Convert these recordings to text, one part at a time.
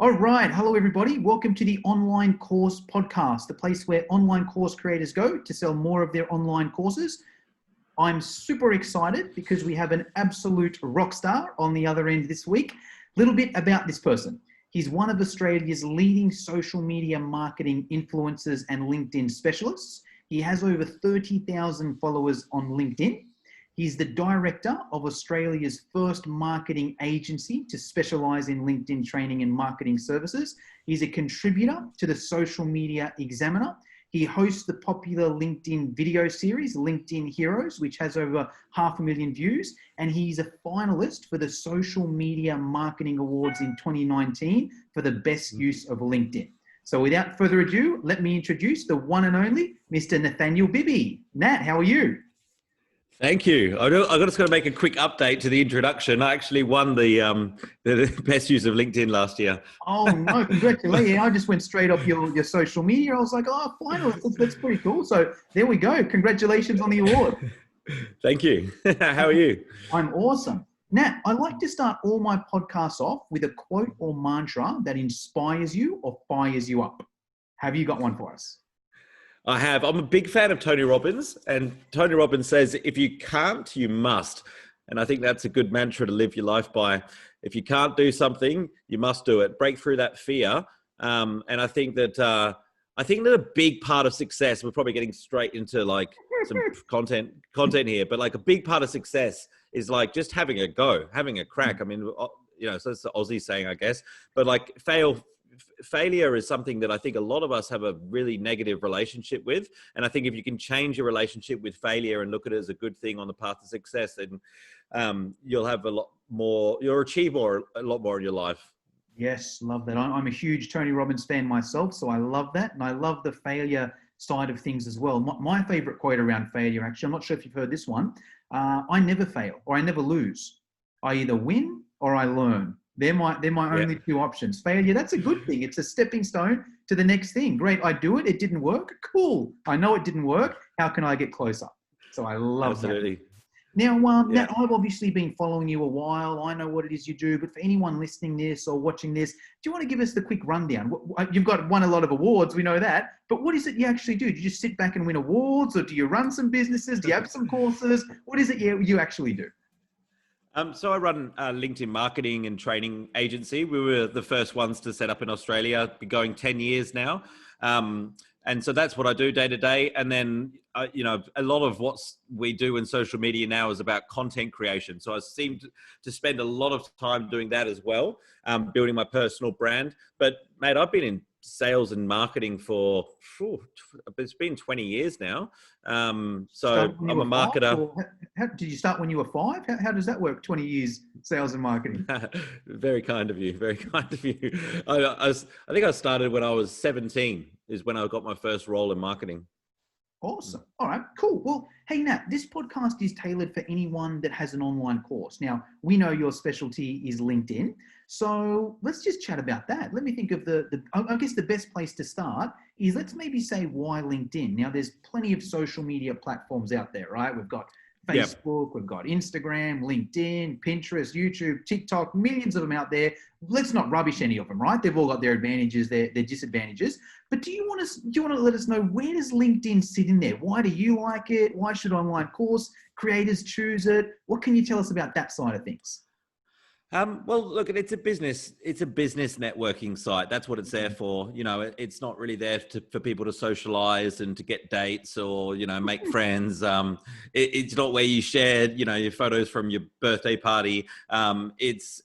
All right. Hello, everybody. Welcome to the Online Course Podcast, the place where online course creators go to sell more of their online courses. I'm super excited because we have an absolute rock star on the other end this week. A little bit about this person. He's one of Australia's leading social media marketing influencers and LinkedIn specialists. He has over 30,000 followers on LinkedIn. He's the director of Australia's first marketing agency to specialize in LinkedIn training and marketing services. He's a contributor to the Social Media Examiner. He hosts the popular LinkedIn video series, LinkedIn Heroes, which has over 500,000 views. And he's a finalist for the Social Media Marketing Awards in 2019 for the best use of LinkedIn. So without further ado, let me introduce the one and only Mr. Nathanial Bibby. Nat, how are you? Thank you. I'm just going to make a quick update to the introduction. I actually won the best use of LinkedIn last year. Oh, no, congratulations. Yeah, I just went straight off your social media. I was like, oh, finalist, that's pretty cool. So there we go. Congratulations on the award. Thank you. How are you? I'm awesome. Nat, I like to start all my podcasts off with a quote or mantra that inspires you or fires you up. Have you got one for us? I have. I'm a big fan of Tony Robbins, and Tony Robbins says, if you can't, you must. And I think that's a good mantra to live your life by. If you can't do something, you must do it. Break through that fear. And I think that a big part of success, we're probably getting straight into like some content here, but like a big part of success is like just having a go, having a crack. I mean, you know, so it's the Aussie saying, I guess, but like failure is something that I think a lot of us have a really negative relationship with. And I think if you can change your relationship with failure and look at it as a good thing on the path to success, then you'll have you'll achieve a lot more in your life. Yes, love that. I'm a huge Tony Robbins fan myself, so I love that. And I love the failure side of things as well. My favorite quote around failure, actually, I'm not sure if you've heard this one. I never fail or I never lose. I either win or I learn. They're my only two options. Failure, that's a good thing. It's a stepping stone to the next thing. Great, I do it. It didn't work. Cool. I know it didn't work. How can I get closer? So I love that. Now, Nat, I've obviously been following you a while. I know what it is you do, but for anyone listening this or watching this, do you want to give us the quick rundown? You've won a lot of awards, we know that, but what is it you actually do? Do you just sit back and win awards, or do you run some businesses? Do you have some courses? What is it you actually do? So I run a LinkedIn marketing and training agency. We were the first ones to set up in Australia, been going 10 years now. And so that's what I do day to day. And then, you know, a lot of what we do in social media now is about content creation. So I seem to spend a lot of time doing that as well, building my personal brand. But mate, I've been in sales and marketing for, it's been 20 years now. So I'm a marketer. Did you start when you were 5? How does that work? 20 years sales and marketing. Very kind of you. Very kind of you. I think I started when I was 17 is when I got my first role in marketing. Awesome. All right, cool. Well, hey, Nat, this podcast is tailored for anyone that has an online course. Now, we know your specialty is LinkedIn. So let's just chat about that. Let me think of I guess the best place to start is let's maybe say why LinkedIn. Now, there's plenty of social media platforms out there, right? We've got Facebook, we've got Instagram, LinkedIn, Pinterest, YouTube, TikTok, millions of them out there. Let's not rubbish any of them, right? They've all got their advantages, their disadvantages. But do you want to let us know, where does LinkedIn sit in there? Why do you like it? Why should online course creators choose it? What can you tell us about that side of things? Well, look, it's a business networking site. That's what it's there for. You know, it's not really there for people to socialize and to get dates or, you know, make friends. It's not where you share, you know, your photos from your birthday party. It's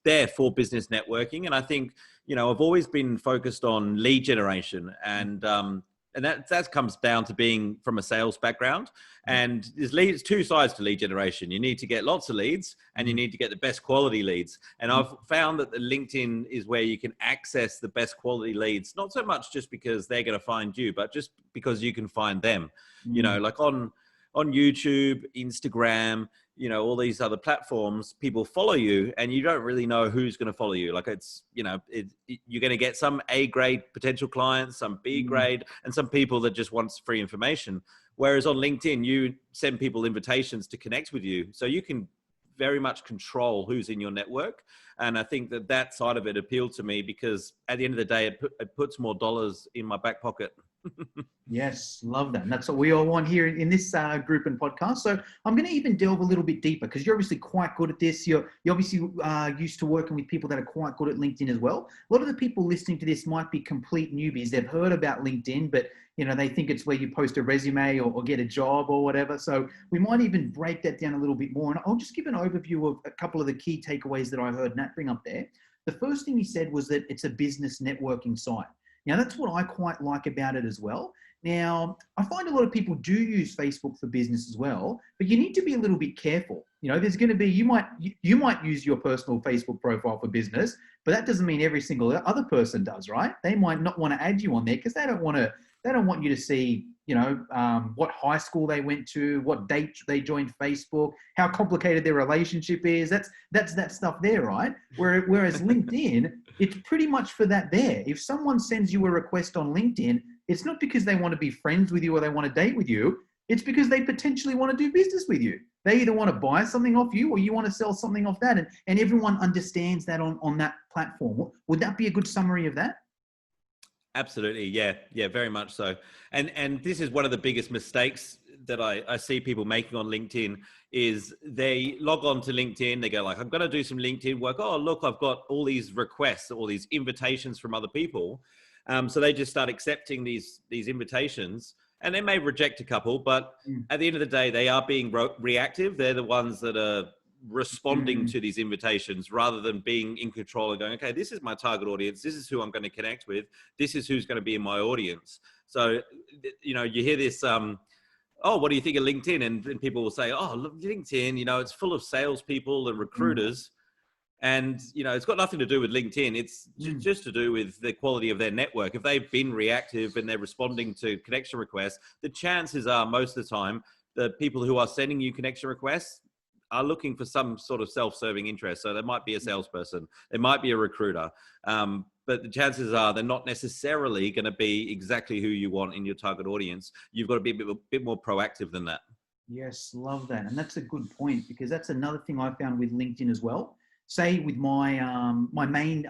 there for business networking. And I think, you know, I've always been focused on lead generation, and that comes down to being from a sales background. And there's two sides to lead generation. You need to get lots of leads, and you need to get the best quality leads. And I've found that the LinkedIn is where you can access the best quality leads, not so much just because they're going to find you, but just because you can find them. You know, like on YouTube, Instagram, you know, all these other platforms, people follow you and you don't really know who's going to follow you. Like it's, you know, you're going to get some A grade potential clients, some B grade, and some people that just want free information. Whereas on LinkedIn, you send people invitations to connect with you. So you can very much control who's in your network. And I think that side of it appealed to me because at the end of the day, it puts more dollars in my back pocket. Yes, love that. And that's what we all want here in this group and podcast. So I'm going to even delve a little bit deeper because you're obviously quite good at this. You're obviously used to working with people that are quite good at LinkedIn as well. A lot of the people listening to this might be complete newbies. They've heard about LinkedIn, but they think it's where you post a resume or get a job or whatever. So we might even break that down a little bit more. And I'll just give an overview of a couple of the key takeaways that I heard Nat bring up there. The first thing he said was that it's a business networking site. Now, that's what I quite like about it as well. Now, I find a lot of people do use Facebook for business as well, but you need to be a little bit careful. There's going to be, you might use your personal Facebook profile for business, but that doesn't mean every single other person does, right? They might not want to add you on there because they don't want you to see, what high school they went to, what date they joined Facebook, how complicated their relationship is. That's that stuff there, right? Whereas LinkedIn, it's pretty much for that there. If someone sends you a request on LinkedIn, it's not because they want to be friends with you or they want to date with you. It's because they potentially want to do business with you. They either want to buy something off you or you want to sell something off that. And everyone understands that on that platform. Would that be a good summary of that? Absolutely. Yeah, very much so. And this is one of the biggest mistakes that I see people making on LinkedIn is they log on to LinkedIn. They go like, I'm going to do some LinkedIn work. Oh, look, I've got all these requests, all these invitations from other people. So they just start accepting these invitations and they may reject a couple, but at the end of the day, they are being reactive. They're the ones that are responding to these invitations rather than being in control and going, okay, this is my target audience. This is who I'm going to connect with. This is who's going to be in my audience. So, you hear this, oh, what do you think of LinkedIn? And people will say, oh, look, LinkedIn, it's full of salespeople and recruiters. And, it's got nothing to do with LinkedIn. It's just to do with the quality of their network. If they've been reactive and they're responding to connection requests, the chances are most of the time, the people who are sending you connection requests are looking for some sort of self-serving interest. So there might be a salesperson, there might be a recruiter, but the chances are they're not necessarily going to be exactly who you want in your target audience. You've got to be a bit more proactive than that. Yes, love that. And that's a good point because that's another thing I found with LinkedIn as well. Say with my my main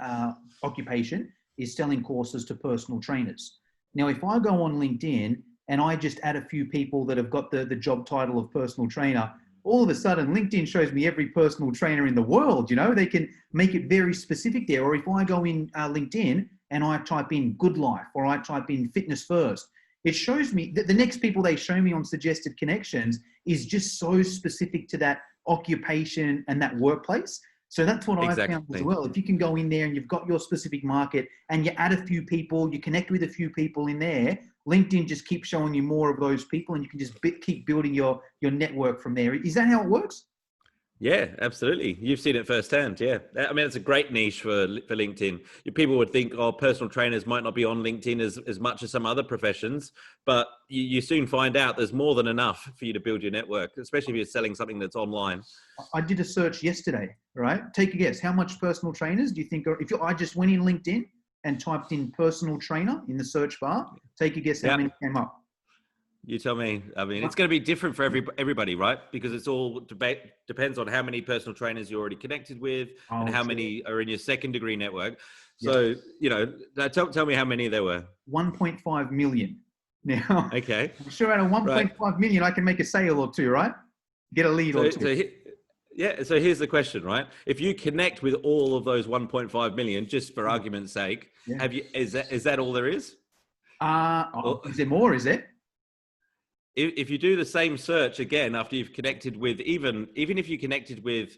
occupation is selling courses to personal trainers. Now, if I go on LinkedIn and I just add a few people that have got the job title of personal trainer, all of a sudden LinkedIn shows me every personal trainer in the world. They can make it very specific there. Or if I go in LinkedIn and I type in good life or I type in fitness first, it shows me that the next people they show me on suggested connections is just so specific to that occupation and that workplace. So that's what I found as well. If you can go in there and you've got your specific market and you add a few people, you connect with a few people in there, LinkedIn just keeps showing you more of those people and you can just keep building your network from there. Is that how it works? Yeah, absolutely. You've seen it firsthand. Yeah. I mean, it's a great niche for LinkedIn. People would think, oh, personal trainers might not be on LinkedIn as much as some other professions, but you soon find out there's more than enough for you to build your network, especially if you're selling something that's online. I did a search yesterday, right? Take a guess. How much personal trainers do you think, I just went in LinkedIn and typed in personal trainer in the search bar, take a guess how many came up? You tell me. I mean, it's going to be different for everybody, right? Because it's all depends on how many personal trainers you're already connected with and how many are in your second degree network. So, tell me how many there were. 1.5 million. Now, okay. I'm sure out of 1.5 million, I can make a sale or two, right? Get a lead or two. So here's the question, right? If you connect with all of those 1.5 million, just for argument's sake, is that all there is? Is there more? Is it? If you do the same search again after you've connected with even if you connected with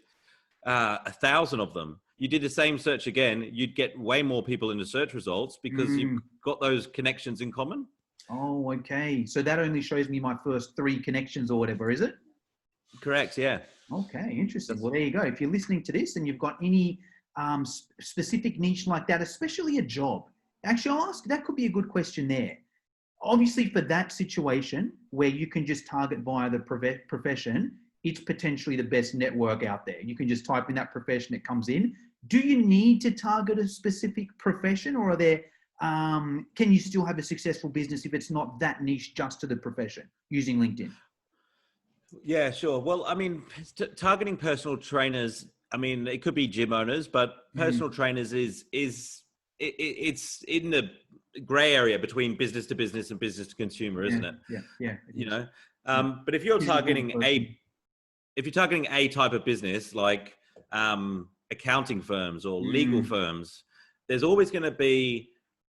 1,000 of them, you did the same search again, you'd get way more people in the search results because you've got those connections in common. Oh, okay. So that only shows me my first 3 connections or whatever, is it? Correct. Yeah. Okay. Interesting. Well, there you go. If you're listening to this and you've got any specific niche like that, especially a job, actually, I'll ask, that could be a good question there. Obviously, for that situation where you can just target via the profession, it's potentially the best network out there. You can just type in that profession, it comes in. Do you need to target a specific profession, or are there, can you still have a successful business if it's not that niche just to the profession using LinkedIn? Yeah, sure. Well, I mean, targeting personal trainers, I mean, it could be gym owners, but Mm, personal trainers it's in the gray area between business to business and business to consumer, yeah, isn't it? yeah, it You is. know, Yeah. but if you're Physical and targeting personal. a type of business like accounting firms or legal Mm, firms, there's always going to be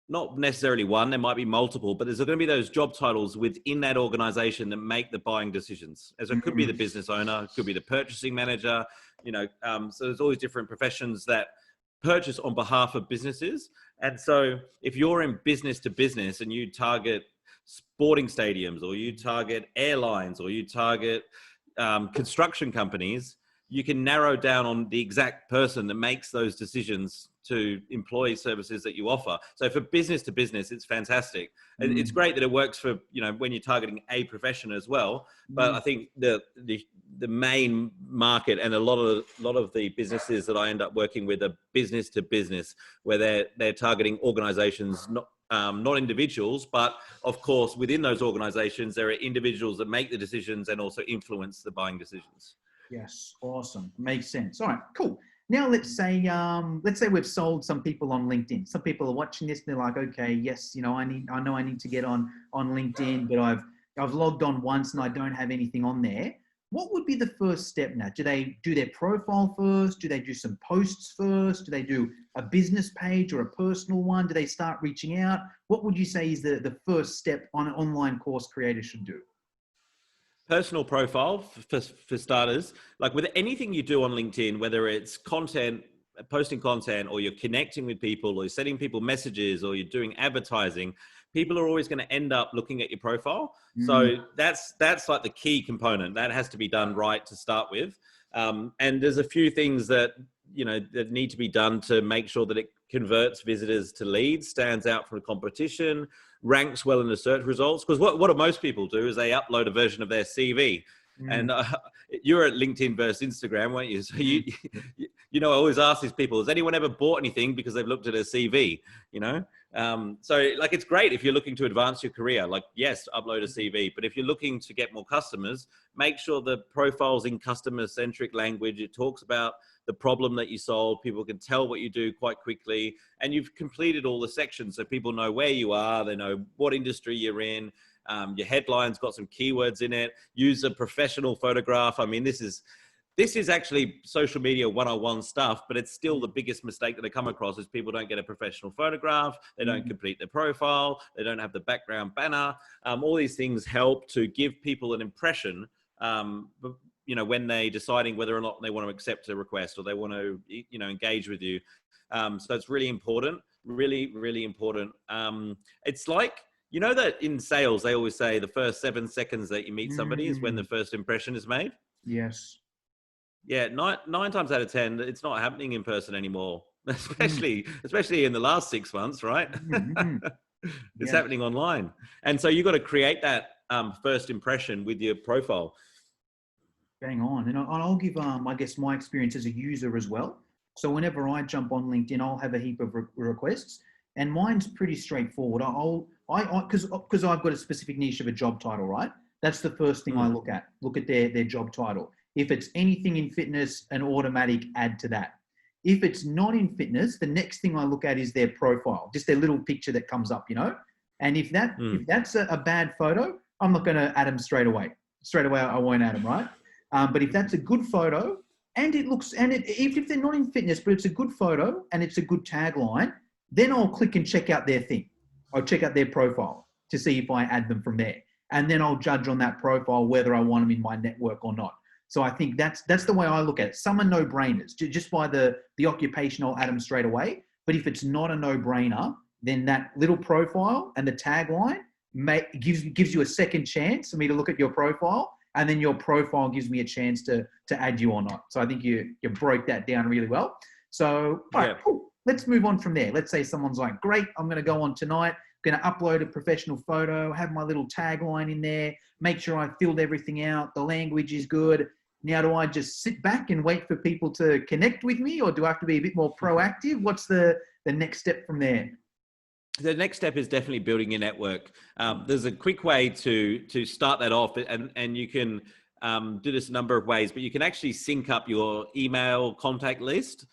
not necessarily one, there might be multiple, but there's going to be those job titles within that organization that make the buying decisions. As it could be the mm, business owner, it could be the purchasing manager, so there's always different professions that purchase on behalf of businesses. And so if you're in business to business and you target sporting stadiums or you target airlines or you target construction companies, you can narrow down on the exact person that makes those decisions to employ services that you offer. So for business to business, it's fantastic. It's mm, great that it works for, when you're targeting a profession as well. But I mm. think the main market and a lot of the businesses that I end up working with are business to business, where they're targeting organizations, not individuals, but of course, within those organizations, there are individuals that make the decisions and also influence the buying decisions. Yes, awesome. Makes sense. All right, cool. Now let's say we've sold some people on LinkedIn. Some people are watching this and they're like, okay, yes, I know I need to get on LinkedIn, but I've logged on once and I don't have anything on there. What would be the first step now? Do they do their profile first? Do they do some posts first? Do they do a business page or a personal one? Do they start reaching out? What would you say is the first step on an online course creator should do? Personal profile for starters. Like with anything you do on LinkedIn, whether it's content, posting content, or you're connecting with people, or you're sending people messages, or you're doing advertising, people are always going to end up looking at your profile. Mm, So that's like the key component that has to be done right to start with. And there's a few things that that need to be done to make sure that it converts visitors to leads, stands out from the competition, ranks well in the search results. Because what do most people do is they upload a version of their CV. mm, And you're at LinkedIn versus Instagram, weren't you? So mm. I always ask these people, has anyone ever bought anything because they've looked at a CV? So like, it's great if you're looking to advance your career, like, yes, upload a CV, but if you're looking to get more customers, make sure the profile's in customer centric language. It talks about the problem that you solve. People can tell what you do quite quickly, and you've completed all the sections so people know where you are, they know what industry you're in. Your headline's got some keywords in it. Use a professional photograph. I mean, this is actually social media 101 stuff, but it's still the biggest mistake that I come across is people don't get a professional photograph. They don't complete their profile. They don't have the background banner. All these things help to give people an impression, when they deciding whether or not they want to accept a request or they want to, engage with you. So it's really important, really, really important. It's like, that in sales, they always say the first 7 seconds that you meet somebody is when the Mm, first impression is made. yes. Yeah, nine times out of 10, it's not happening in person anymore, Mm, especially in the last 6 months, right? mm, mm. It's Yes. happening online. And so you've got to create that first impression with your profile. Bang on. And I'll give, I guess, my experience as a user as well. So whenever I jump on LinkedIn, I'll have a heap of requests, and mine's pretty straightforward. Because I've got a specific niche of a job title, right? That's the first thing I Mm, look at. Look at their job title. If it's anything in fitness, an automatic add to that. If it's not in fitness, the next thing I look at is their profile, just their little picture that comes up, And if mm, that's a bad photo, I'm not going to add them straight away. Straight away, I won't add them, right? But if that's a good photo and it looks, even if they're not in fitness, but it's a good photo and it's a good tagline, then I'll click and check out their thing. I'll check out their profile to see if I add them from there. And then I'll judge on that profile whether I want them in my network or not. So I think that's the way I look at it. Some are no-brainers. Just by the occupation, I'll add them straight away. But if it's not a no-brainer, then that little profile and the tagline gives you a second chance for me to look at your profile, and then your profile gives me a chance to add you or not. So I think you broke that down really well. So, all right, yeah. cool. Let's move on from there. Let's say someone's like, great, I'm going to go on tonight, going to upload a professional photo, have my little tagline in there, make sure I filled everything out, the language is good. Now, do I just sit back and wait for people to connect with me, or do I have to be a bit more proactive? What's the next step from there? The next step is definitely building your network. There's a quick way to start that off, and you can do this a number of ways, but you can actually sync up your email contact list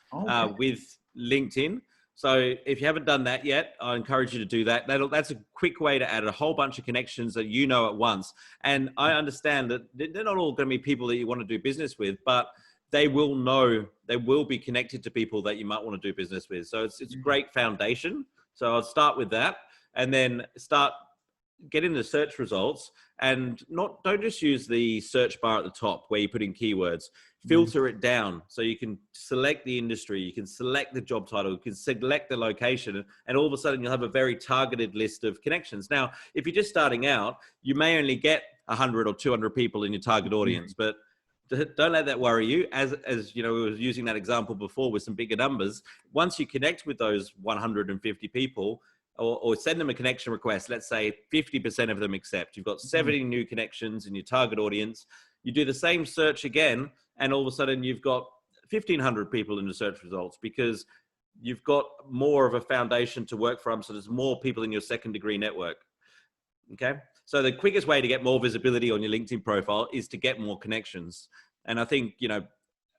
with LinkedIn. So if you haven't done that yet, I encourage you to do that. That's a quick way to add a whole bunch of connections that you know at once. And I understand that they're not all going to be people that you want to do business with, but they will know, they will be connected to people that you might want to do business with. So it's a great foundation. So I'll start with that, and then start getting the search results, and don't just use the search bar at the top where you put in keywords. Filter it down so you can select the industry, you can select the job title, you can select the location, and all of a sudden you'll have a very targeted list of connections. Now, if you're just starting out, you may only get 100 or 200 people in your target audience, but don't let that worry you. As you know, we were using that example before with some bigger numbers. Once you connect with those 150 people, or send them a connection request, let's say 50% of them accept. You've got 70 new connections in your target audience. You do the same search again, and all of a sudden you've got 1,500 people in the search results, because you've got more of a foundation to work from. So there's more people in your second degree network. Okay. So the quickest way to get more visibility on your LinkedIn profile is to get more connections. And I think, you know,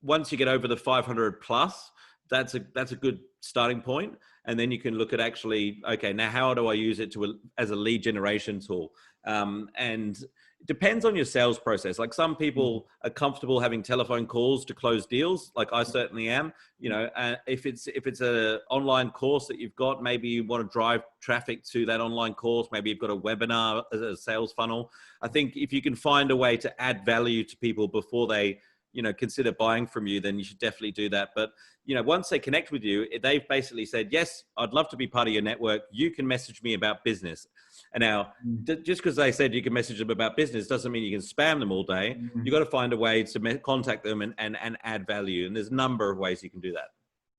once you get over the 500 plus, that's a good starting point. And then you can look at actually, okay, now how do I use it as a lead generation tool? And it depends on your sales process. Like, some people are comfortable having telephone calls to close deals. Like I certainly am. You know, if it's a online course that you've got, maybe you want to drive traffic to that online course. Maybe you've got a webinar as a sales funnel. I think if you can find a way to add value to people before they, you know, consider buying from you, then you should definitely do that. But, you know, once they connect with you, they've basically said, yes, I'd love to be part of your network. You can message me about business. And now, just because they said you can message them about business doesn't mean you can spam them all day. You've got to find a way to contact them and add value. And there's a number of ways you can do that.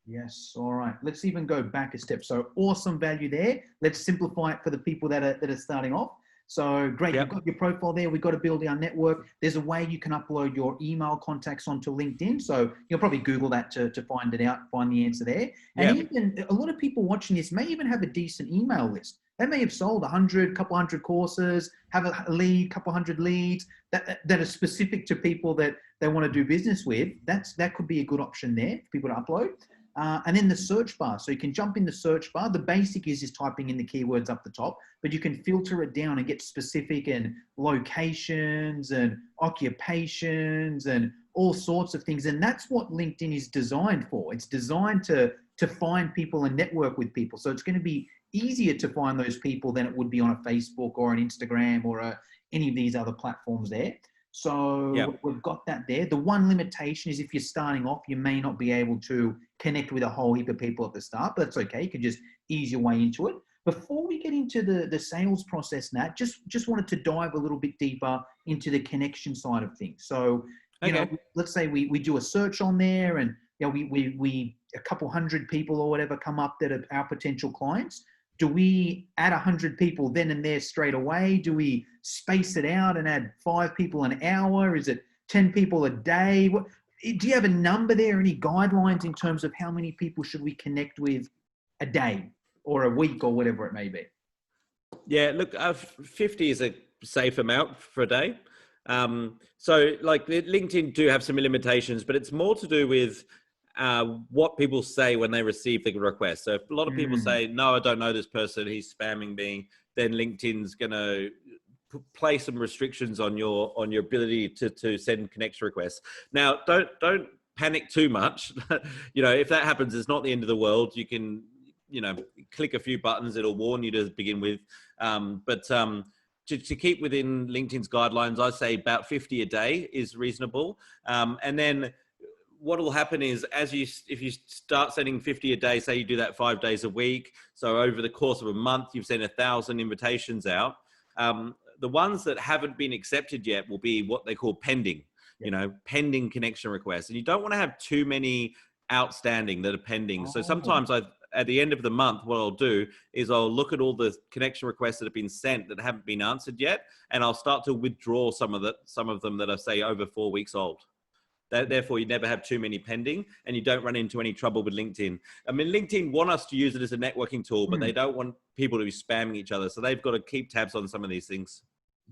Yes. All right. Let's even go back a step. So awesome value there. Let's simplify it for the people that are starting off. So great, You've got your profile there. We've got to build our network. There's a way you can upload your email contacts onto LinkedIn. So you'll probably Google that to find it out, find the answer there. And even a lot of people watching this may even have a decent email list. They may have sold 100, couple hundred courses, have a lead, couple hundred leads that are specific to people that they want to do business with. That could be a good option there for people to upload. And then the search bar. So you can jump in the search bar. The basic is typing in the keywords up the top, but you can filter it down and get specific and locations and occupations and all sorts of things. And that's what LinkedIn is designed for. It's designed to find people and network with people. So it's going to be easier to find those people than it would be on a Facebook or an Instagram or any of these other platforms there. So we've got that there. The one limitation is if you're starting off, you may not be able to connect with a whole heap of people at the start, but that's okay. You can just ease your way into it. Before we get into the sales process, Nat, just wanted to dive a little bit deeper into the connection side of things. So, you know, let's say we do a search on there, and you know, we a couple hundred people or whatever come up that are our potential clients. Do we add 100 people then and there straight away? Do we space it out and add 5 people an hour? Is it 10 people a day? Do you have a number there? Any guidelines in terms of how many people should we connect with a day or a week or whatever it may be? Yeah, look, 50 is a safe amount for a day. So like LinkedIn do have some limitations, but it's more to do with what people say when they receive the request. So if a lot of people say, no, I don't know this person, he's spamming me, then LinkedIn's going to place some restrictions on your ability to send connection requests. Now, don't panic too much. You know, if that happens, it's not the end of the world. You can, you know, click a few buttons. It'll warn you to begin with. But to keep within LinkedIn's guidelines, I say about 50 a day is reasonable. And then what will happen is if you start sending 50 a day, say you do that 5 days a week. So over the course of a month, you've sent 1,000 invitations out. The ones that haven't been accepted yet will be what they call pending, you know, pending connection requests. And you don't want to have too many outstanding that are pending. So sometimes at the end of the month, what I'll do is I'll look at all the connection requests that have been sent that haven't been answered yet. And I'll start to withdraw some of them that are, say, over 4 weeks old. Therefore, you never have too many pending, and you don't run into any trouble with LinkedIn. I mean, LinkedIn want us to use it as a networking tool, but they don't want people to be spamming each other. So they've got to keep tabs on some of these things.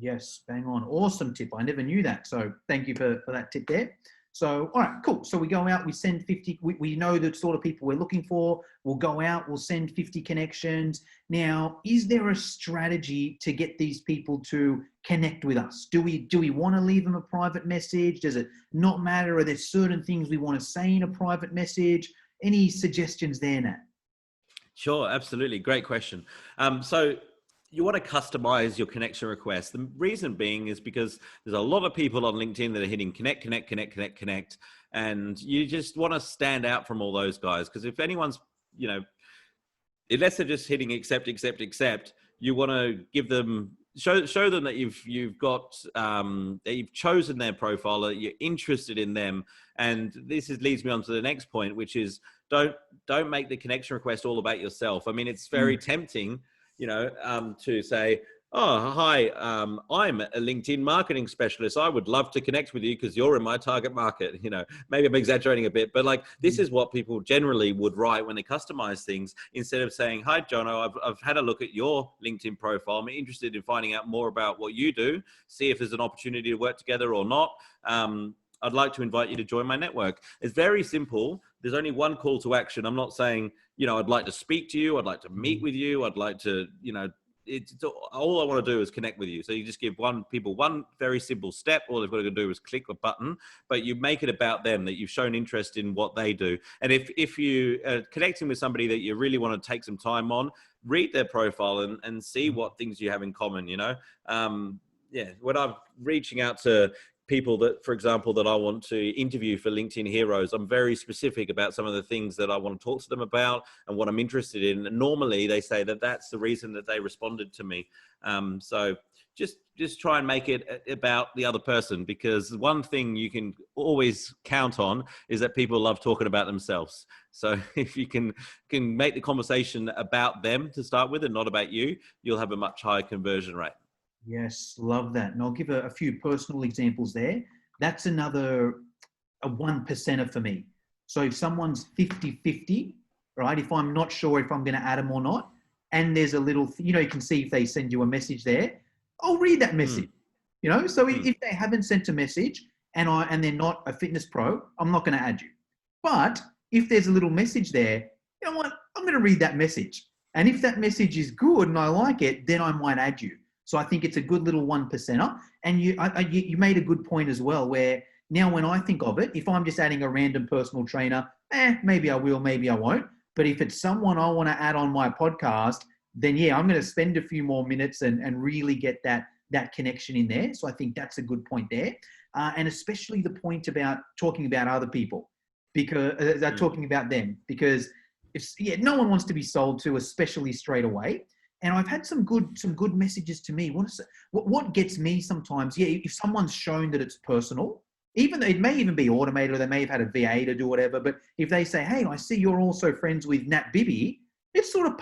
Yes, bang on. Awesome tip. I never knew that. So thank you for that tip there. So, all right, cool. So we go out, we send 50, we know the sort of people we're looking for. We'll go out, we'll send 50 connections. Now, is there a strategy to get these people to connect with us? Do we want to leave them a private message? Does it not matter? Are there certain things we want to say in a private message? Any suggestions there, Nat? Sure, absolutely. Great question. So you want to customize your connection request. The reason being is because there's a lot of people on LinkedIn that are hitting connect, connect, connect, connect, connect. And you just want to stand out from all those guys. Because if anyone's, unless they're just hitting accept, accept, accept, you want to give them, show them that you've got, that you've chosen their profile, that you're interested in them. And this leads me on to the next point, which is don't make the connection request all about yourself. I mean, it's very tempting, to say, oh, hi, I'm a LinkedIn marketing specialist. I would love to connect with you because you're in my target market. Maybe I'm exaggerating a bit, but this is what people generally would write when they customize things, instead of saying, hi, Jono, I've had a look at your LinkedIn profile. I'm interested in finding out more about what you do, see if there's an opportunity to work together or not. I'd like to invite you to join my network. It's very simple. There's only one call to action. I'm not saying, I'd like to speak to you. I'd like to meet with you. I'd like to, it's all I want to do is connect with you. So you just give people one very simple step. All they've got to do is click a button, but you make it about them, that you've shown interest in what they do. And if you are connecting with somebody that you really want to take some time on, read their profile and see what things you have in common, when I'm reaching out to people that, for example, that I want to interview for LinkedIn Heroes, I'm very specific about some of the things that I want to talk to them about and what I'm interested in. And normally they say that that's the reason that they responded to me. So just try and make it about the other person, because one thing you can always count on is that people love talking about themselves. So if you can make the conversation about them to start with and not about you, you'll have a much higher conversion rate. Yes, love that. And I'll give a few personal examples there. That's a 1%er for me. So if someone's 50-50, right? If I'm not sure if I'm going to add them or not, and there's a little, you can see if they send you a message there, I'll read that message, So if they haven't sent a message and they're not a fitness pro, I'm not going to add you. But if there's a little message there, you know what? I'm going to read that message. And if that message is good and I like it, then I might add you. So I think it's a good little 1%er. And you made a good point as well, where now when I think of it, if I'm just adding a random personal trainer, maybe I will, maybe I won't. But if it's someone I want to add on my podcast, then I'm going to spend a few more minutes and really get that connection in there. So I think that's a good point there. And especially the point about talking about other people, because talking about them, because no one wants to be sold to, especially straight away. And I've had some good messages to me. What gets me sometimes, if someone's shown that it's personal, even though it may even be automated or they may have had a VA to do whatever, but if they say, hey, I see you're also friends with Nat Bibby, it sort of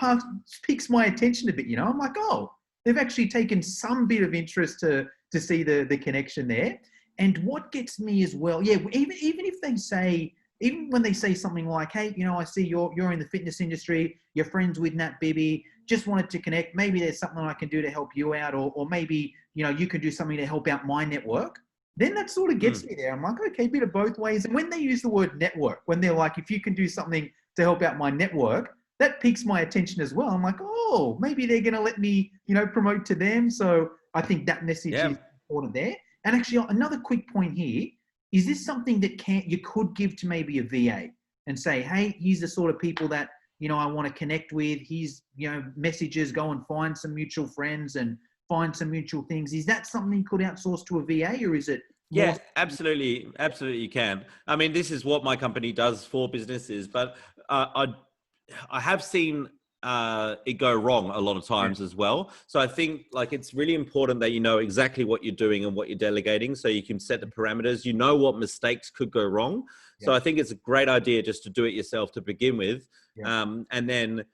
piques my attention a bit, I'm like, oh, they've actually taken some bit of interest to see the connection there. And what gets me as well, even if they say, even when they say something like, hey, I see you're in the fitness industry, you're friends with Nat Bibby, just wanted to connect. Maybe there's something I can do to help you out, or maybe, you can do something to help out my network. Then that sort of gets me there. I'm like, okay, bit of both ways. And when they use the word network, when they're like, if you can do something to help out my network, that piques my attention as well. I'm like, oh, maybe they're going to let me, promote to them. So I think that message is important there. And actually, another quick point here, is this something that you could give to maybe a VA and say, hey, here's the sort of people that, I want to connect with. Here's, messages, go and find some mutual friends and find some mutual things. Is that something you could outsource to a VA, or is it? Yeah, absolutely. Absolutely, you can. I mean, this is what my company does for businesses, but I have seen it go wrong a lot of times as well. So I think it's really important that you know exactly what you're doing and what you're delegating, so you can set the parameters. You know what mistakes could go wrong. So I think it's a great idea just to do it yourself to begin with. And then,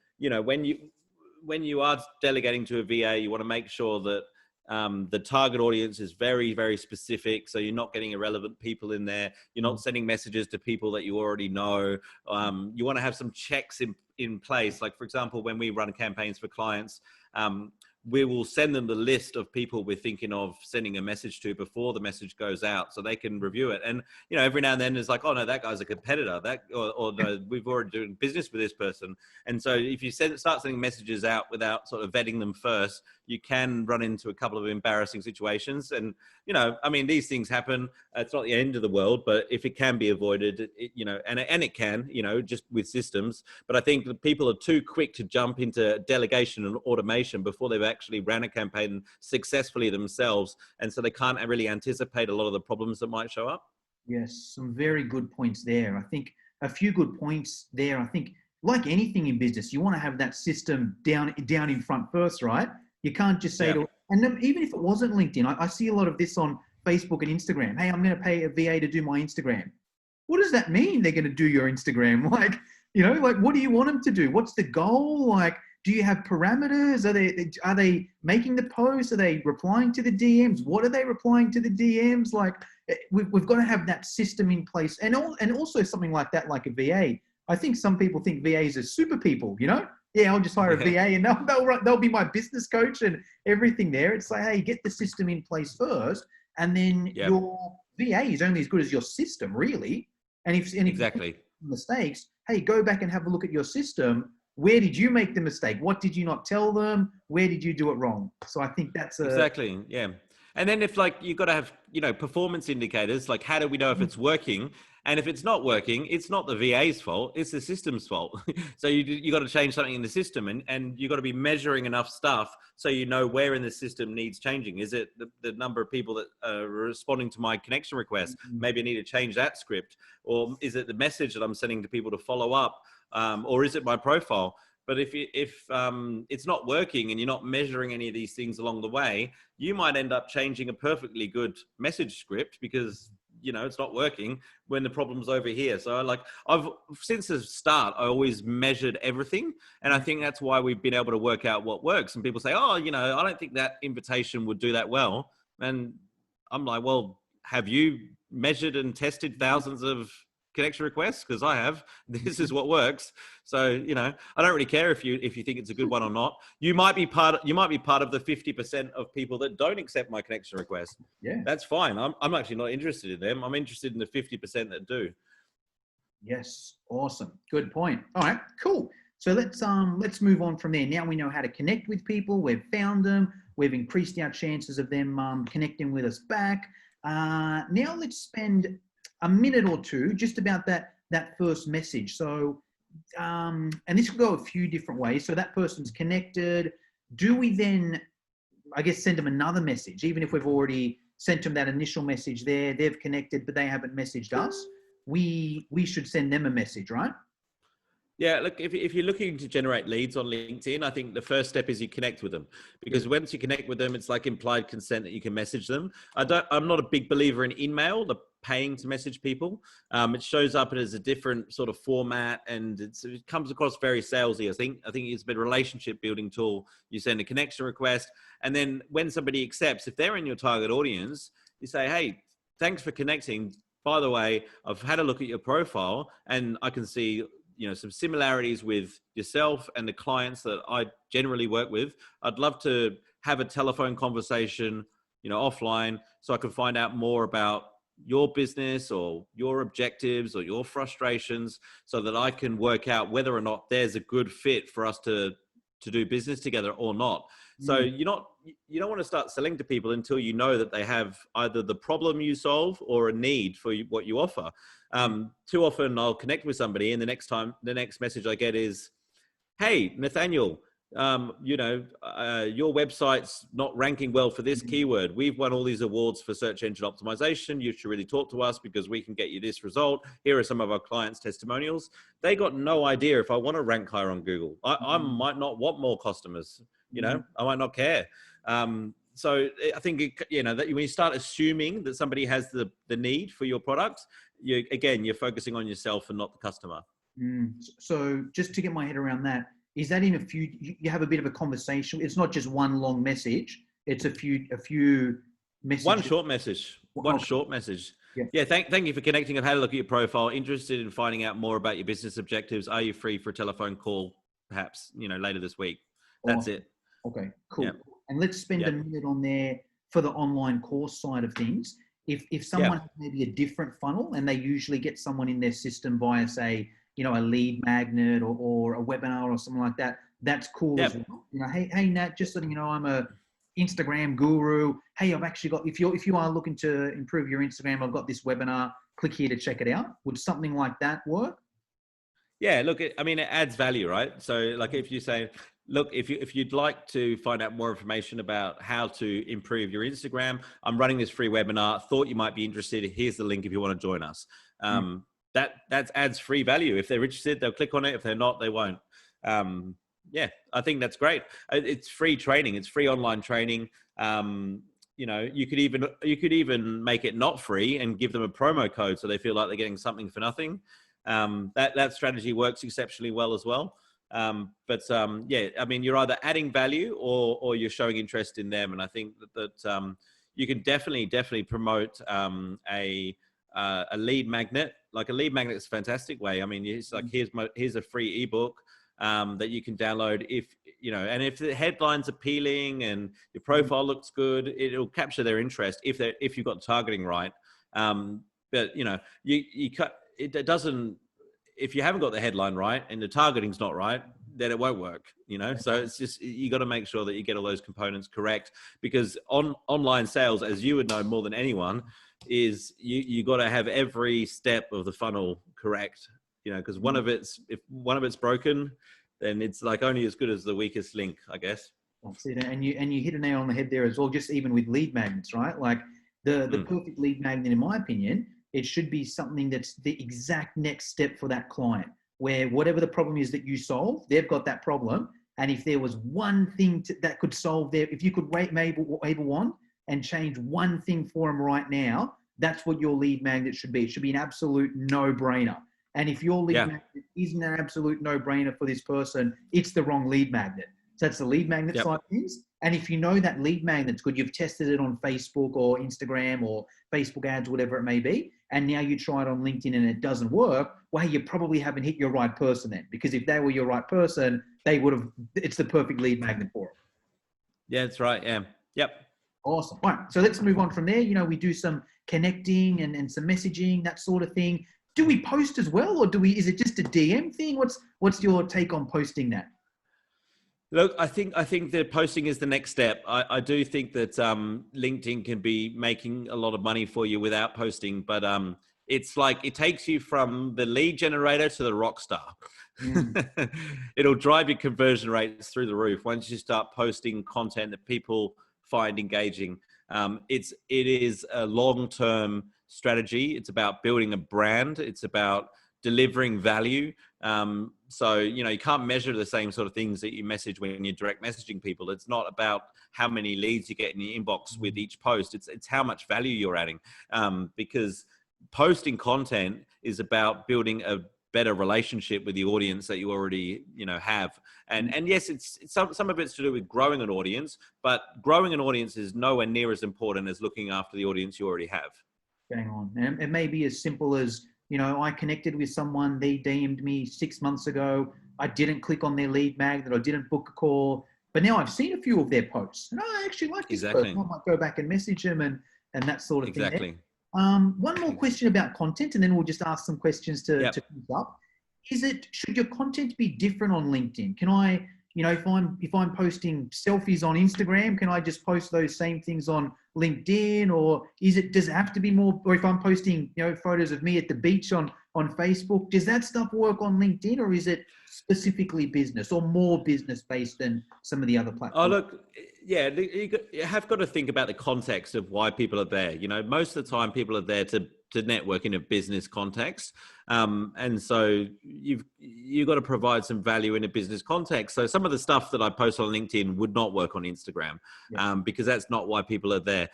when you are delegating to a VA, you want to make sure that the target audience is very, very specific. So you're not getting irrelevant people in there. You're not sending messages to people that you already know. You want to have some checks in place. Like, for example, when we run campaigns for clients, we will send them the list of people we're thinking of sending a message to before the message goes out, so they can review it. And every now and then it's like, oh no, that guy's a competitor, or no, we've already doing business with this person. And so if you start sending messages out without sort of vetting them first, you can run into a couple of embarrassing situations. And these things happen. It's not the end of the world, but if it can be avoided, and it can, just with systems. But I think that people are too quick to jump into delegation and automation before they've actually ran a campaign successfully themselves. And so they can't really anticipate a lot of the problems that might show up. Yes, some very good points there. I think a few good points there. I think like anything in business, you want to have that system down in front first, right? You can't just say and then even if it wasn't LinkedIn, I see a lot of this on Facebook and Instagram. Hey, I'm going to pay a VA to do my Instagram. What does that mean? They're going to do your Instagram? Like, what do you want them to do? What's the goal? Like, do you have parameters? Are they making the posts? Are they replying to the DMs? What are they replying to the DMs? Like, we've got to have that system in place. And also something like that, like a VA. I think some people think VAs are super people, Yeah, I'll just hire a VA and they'll be my business coach and everything there. It's like, hey, get the system in place first, and then your VA is only as good as your system, really. And if exactly you make mistakes, hey, go back and have a look at your system. Where did you make the mistake? What did you not tell them? Where did you do it wrong? So I think that's exactly. Yeah. And then if you've got to have, performance indicators, like how do we know if it's working? And if it's not working, it's not the VA's fault, it's the system's fault. So you got to change something in the system, and you got to be measuring enough stuff so you know where in the system needs changing. Is it the number of people that are responding to my connection request? Maybe I need to change that script. Or is it the message that I'm sending to people to follow up? Or is it my profile? But if it's not working and you're not measuring any of these things along the way, you might end up changing a perfectly good message script because it's not working when the problem's over here. So I've since the start, I always measured everything. And I think that's why we've been able to work out what works. And people say, oh, I don't think that invitation would do that well. And I'm like, well, have you measured and tested thousands of connection requests? Because I have. This is what works. So I don't really care if you think it's a good one or not. You might be part of the 50% of people that don't accept my connection request. Yeah, that's fine. I'm actually not interested in them. I'm interested in the 50% that do. Yes, awesome, good point. All right, cool. So let's move on from there. Now we know how to connect with people. We've found them. We've increased our chances of them connecting with us back. Now let's spend a minute or two just about that first message. So, and this could go a few different ways. So that person's connected. Do we then, I guess, send them another message, even if we've already sent them that initial message there, they've connected, but they haven't messaged us? We should send them a message, right? Yeah, look, if you're looking to generate leads on LinkedIn, I think the first step is you connect with them, because once you connect with them, it's like implied consent that you can message them. I'm not a big believer in email, the paying to message people. It shows up as a different sort of format, and it comes across very salesy. I think it's been a relationship building tool. You send a connection request, and then when somebody accepts, if they're in your target audience, you say, hey, thanks for connecting. By the way, I've had a look at your profile and I can see some similarities with yourself and the clients that I generally work with. I'd love to have a telephone conversation, offline, so I can find out more about your business or your objectives or your frustrations, so that I can work out whether or not there's a good fit for us to do business together or not. So you don't want to start selling to people until you know that they have either the problem you solve or a need for what you offer. Too often I'll connect with somebody and the next message I get is, hey, Nathaniel, your website's not ranking well for this keyword. We've won all these awards for search engine optimization. You should really talk to us because we can get you this result. Here are some of our clients' testimonials. They got no idea if I want to rank higher on Google. I might not want more customers. I might not care. So I think, that when you start assuming that somebody has the need for your product, you're focusing on yourself and not the customer. So just to get my head around that, is that you have a bit of a conversation? It's not just one long message. It's a few messages. One short message. Short message. Yeah. Thank you for connecting. I've had a look at your profile. Interested in finding out more about your business objectives. Are you free for a telephone call, perhaps, later this week? That's it. Okay, cool. Yeah. And let's spend a minute on there for the online course side of things. If someone has maybe a different funnel and they usually get someone in their system via, say, you know, a lead magnet or a webinar or something like that, that's cool as well. You know, hey Nat, just letting you know, I'm a Instagram guru. Hey, I've actually got, if you are looking to improve your Instagram, I've got this webinar. Click here to check it out. Would something like that work? Yeah, look, I mean, it adds value, right? So like if you say, look, if you'd like to find out more information about how to improve your Instagram, I'm running this free webinar. Thought you might be interested. Here's the link if you want to join us. That adds free value. If they're interested, they'll click on it. If they're not, they won't. Yeah, I think that's great. It's free training. It's free online training. You know, you could even make it not free and give them a promo code so they feel like they're getting something for nothing. That strategy works exceptionally well as well. Yeah, I mean, you're either adding value or you're showing interest in them. And I think that you can definitely promote a lead magnet. Like a lead magnet is a fantastic way. I mean, it's like, here's a free ebook that you can download if, you know, and if the headline's appealing and your profile looks good, it'll capture their interest if you've got targeting right. But you know, it doesn't, if you haven't got the headline right and the targeting's not right, then it won't work, you know? So it's just, you got to make sure that you get all those components correct, because online sales, as you would know more than anyone, is you got to have every step of the funnel correct, you know, because if one of it's broken, then it's like only as good as the weakest link, I guess. That's it. And you hit a nail on the head there as well, just even with lead magnets, right? Like the perfect lead magnet, in my opinion, it should be something that's the exact next step for that client, where whatever the problem is that you solve, they've got that problem. And if there was one thing that could solve if you could wait maybe one and change one thing for them right now, that's what your lead magnet should be. It should be an absolute no-brainer. And if your lead magnet isn't an absolute no-brainer for this person, it's the wrong lead magnet. So that's the lead magnet side of things. And if you know that lead magnet's good, you've tested it on Facebook or Instagram or Facebook ads, whatever it may be, and now you try it on LinkedIn and it doesn't work, well, you probably haven't hit your right person then. Because if they were your right person, it's the perfect lead magnet for them. Yeah, that's right. Yeah. Yep. Awesome. All right. So let's move on from there. You know, we do some connecting and some messaging, that sort of thing. Do we post as well, or is it just a DM thing? What's your take on posting that? Look, I think the posting is the next step. I do think that LinkedIn can be making a lot of money for you without posting, but it's like it takes you from the lead generator to the rock star. It'll drive your conversion rates through the roof once you start posting content that people find engaging. It is a long-term strategy. It's about building a brand. It's about delivering value. So, you know, you can't measure the same sort of things that you message when you're direct messaging people. It's not about how many leads you get in your inbox with each post. It's how much value you're adding. Because posting content is about building a better relationship with the audience that you already, you know, have. And yes, it's some of it's to do with growing an audience, but growing an audience is nowhere near as important as looking after the audience you already have. Bang on. And it may be as simple as, you know, I connected with someone, they DM'd me 6 months ago. I didn't click on their lead magnet, I didn't book a call, but now I've seen a few of their posts and I actually like this person. I might go back and message them and that sort of thing. Exactly. One more question about content, and then we'll just ask some questions to finish up. Should your content be different on LinkedIn? Can I, you know, if I'm posting selfies on Instagram, can I just post those same things on LinkedIn, or does it have to be more? Or if I'm posting, you know, photos of me at the beach on Facebook, does that stuff work on LinkedIn, or is it specifically business or more business based than some of the other platforms? Oh, look, yeah, you have got to think about the context of why people are there. You know, most of the time people are there to network in a business context. And so you've got to provide some value in a business context. So some of the stuff that I post on LinkedIn would not work on Instagram, because that's not why people are there.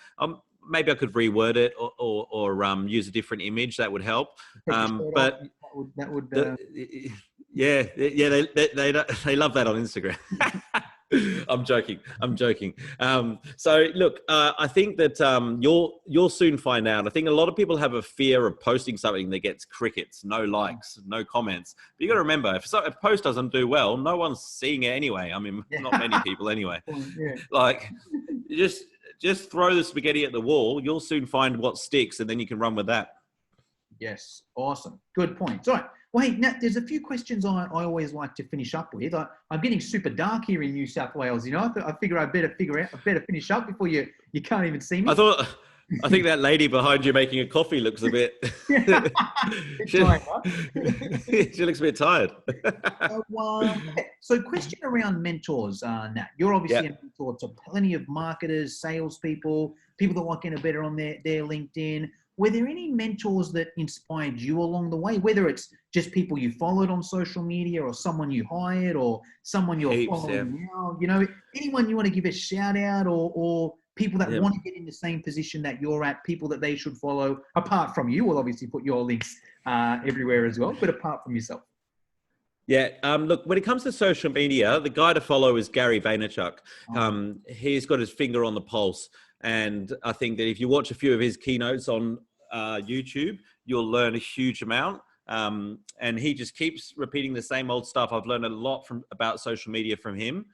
Maybe I could reword it or use a different image. That would help. But they love that on Instagram. I'm joking. So look, I think that you'll soon find out. I think a lot of people have a fear of posting something that gets crickets, no likes, no comments. But you got to remember, if a post doesn't do well, no one's seeing it anyway. I mean, not many people anyway. Like, Just throw the spaghetti at the wall. You'll soon find what sticks, and then you can run with that. Yes, awesome. Good point. All right. Well, hey, Nat, there's a few questions I always like to finish up with. I'm getting super dark here in New South Wales. You know, I figure I better finish up before you can't even see me. I think that lady behind you making a coffee looks a bit. She looks a bit tired. So, question around mentors, Nat. You're obviously a mentor to plenty of marketers, salespeople, people that want to get better on their LinkedIn. Were there any mentors that inspired you along the way, whether it's just people you followed on social media or someone you hired or someone you're following now? You know, anyone you want to give a shout out or people that want to get in the same position that you're at, people that they should follow, apart from you? We'll obviously put your links everywhere as well, but apart from yourself. Yeah. Look, when it comes to social media, the guy to follow is Gary Vaynerchuk. He's got his finger on the pulse. And I think that if you watch a few of his keynotes on YouTube, you'll learn a huge amount. And he just keeps repeating the same old stuff. I've learned a lot about social media from him.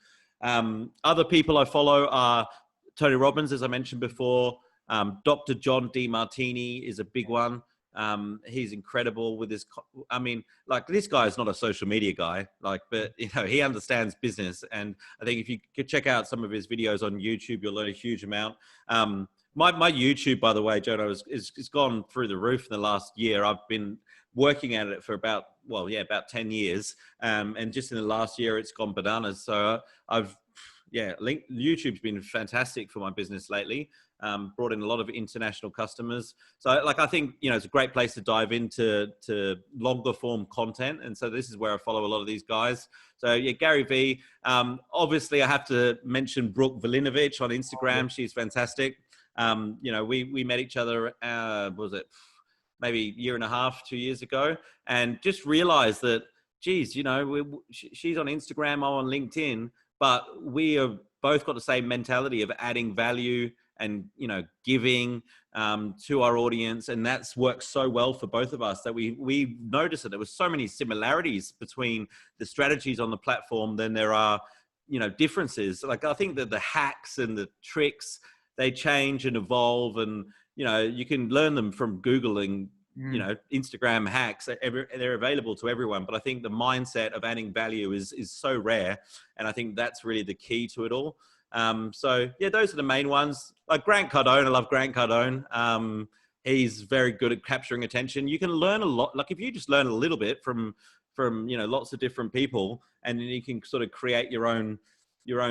Other people I follow are Tony Robbins, as I mentioned before. Dr. John DeMartini is a big one. He's incredible with his, I mean, like, this guy is not a social media guy, but you know, he understands business. And I think if you could check out some of his videos on YouTube, you'll learn a huge amount. My YouTube, by the way, Jono, is gone through the roof in the last year. I've been working at it for about 10 years. And just in the last year, it's gone bananas. So YouTube's been fantastic for my business lately. Brought in a lot of international customers. So I think, you know, it's a great place to dive into longer form content. And so this is where I follow a lot of these guys. So yeah, Gary V. Obviously I have to mention Brooke Valinovich on Instagram. She's fantastic. You know, we met each other, was it maybe a year and a half, 2 years ago, and just realized that, geez, you know, she's on Instagram, I'm on LinkedIn, but we have both got the same mentality of adding value and, you know, giving to our audience. And that's worked so well for both of us that we noticed that there was so many similarities between the strategies on the platform than there are, you know, differences. Like, I think that the hacks and the tricks, they change and evolve, and, you know, you can learn them from Googling, you know, Instagram hacks. They're available to everyone. But I think the mindset of adding value is so rare. And I think that's really the key to it all. So yeah, those are the main ones. Like Grant Cardone, I love Grant Cardone. He's very good at capturing attention. You can learn a lot. Like, if you just learn a little bit from, you know, lots of different people, and then you can sort of create your own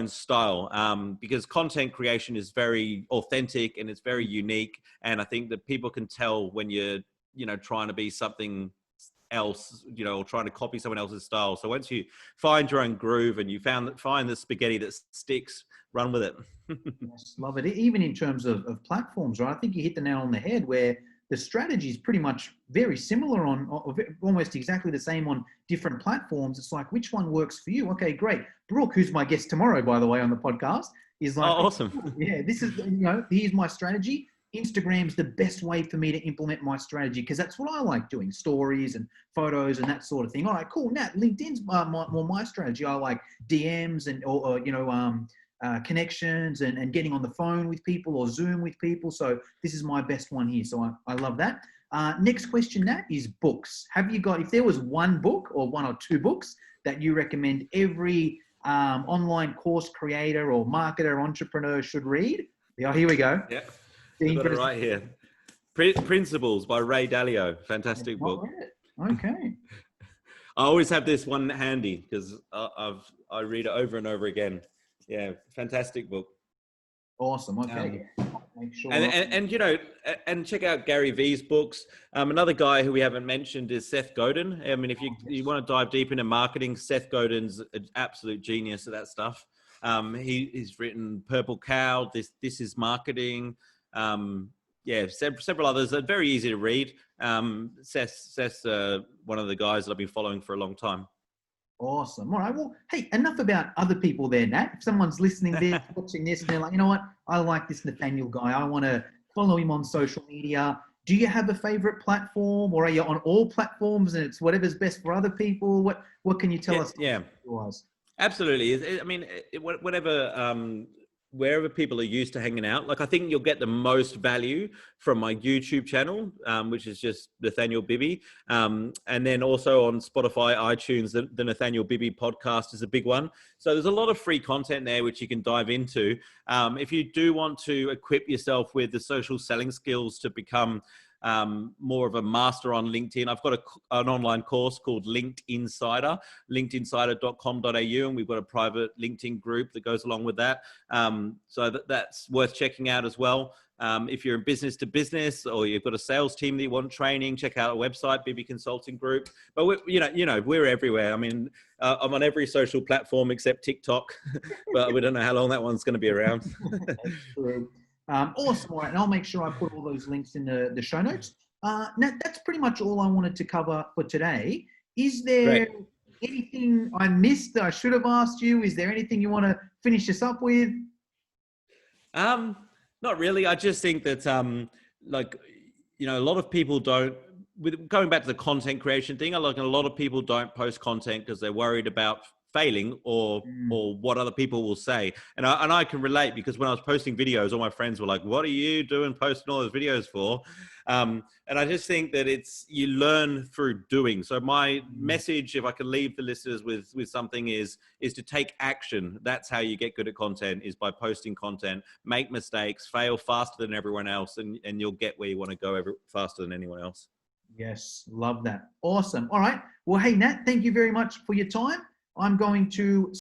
style, because content creation is very authentic and it's very unique. And I think that people can tell when you're, you know, trying to be something else, you know, or trying to copy someone else's style. So once you find your own groove and you find the spaghetti that sticks, run with it. Yes, love it. Even in terms of platforms, right? I think you hit the nail on the head where the strategy is pretty much very similar on almost exactly the same on different platforms. It's like, which one works for you? Okay, great. Brooke, who's my guest tomorrow, by the way, on the podcast, is like, oh, awesome. Yeah, this is, you know, here's my strategy. Instagram's the best way for me to implement my strategy because that's what I like doing, stories and photos and that sort of thing. All right, cool. Nat, LinkedIn's more my strategy. I like DMs and or you know, connections and getting on the phone with people or Zoom with people. So this is my best one here. So I love that. Next question, Nat, is books. Have you got, if there was one book or one or two books that you recommend every online course creator or marketer, entrepreneur should read? Yeah, here we go. Yeah. I've got it right here. Principles by Ray Dalio. Fantastic book. Okay. I always have this one handy because I read it over and over again. Yeah, fantastic book. Awesome. Okay. Make sure. And you know, and check out Gary V's books. Another guy who we haven't mentioned is Seth Godin. I mean, if you want to dive deep into marketing, Seth Godin's an absolute genius at that stuff. He's written Purple Cow. This is marketing. Yeah, several others that are very easy to read. Seth's one of the guys that I've been following for a long time. Awesome. All right. Well, hey, enough about other people there, Nat. If someone's listening there, watching this, and they're like, you know what? I like this Nathaniel guy. I want to follow him on social media. Do you have a favorite platform, or are you on all platforms and it's whatever's best for other people? What can you tell us? Yeah. Absolutely. I mean, whatever wherever people are used to hanging out. Like I think you'll get the most value from my YouTube channel, which is just Nathanial Bibby. And then also on Spotify, iTunes, the Nathanial Bibby podcast is a big one. So there's a lot of free content there, which you can dive into. If you do want to equip yourself with the social selling skills to become more of a master on LinkedIn, I've got an online course called Linked Insider, linkedinsider.com.au, and we've got a private LinkedIn group that goes along with that. So that's worth checking out as well. If you're in business to business or you've got a sales team that you want training, check out our website, Bibby Consulting Group. But we're everywhere. I mean, I'm on every social platform except TikTok, but we don't know how long that one's going to be around. That's true. Awesome. All right. And I'll make sure I put all those links in the show notes. Nat, that's pretty much all I wanted to cover for today. Is there anything I missed that I should have asked you? Is there anything you want to finish us up with? Not really. I just think that, a lot of people don't, going back to the content creation thing, a lot of people don't post content because they're worried about failing or what other people will say. And I can relate, because when I was posting videos, all my friends were like, what are you doing posting all those videos for? And I just think that you learn through doing. So my message, if I can leave the listeners with something, is to take action. That's how you get good at content, is by posting content, make mistakes, fail faster than everyone else, and you'll get where you want to go faster than anyone else. Yes. Love that. Awesome. All right. Well, hey, Nat, thank you very much for your time. I'm going to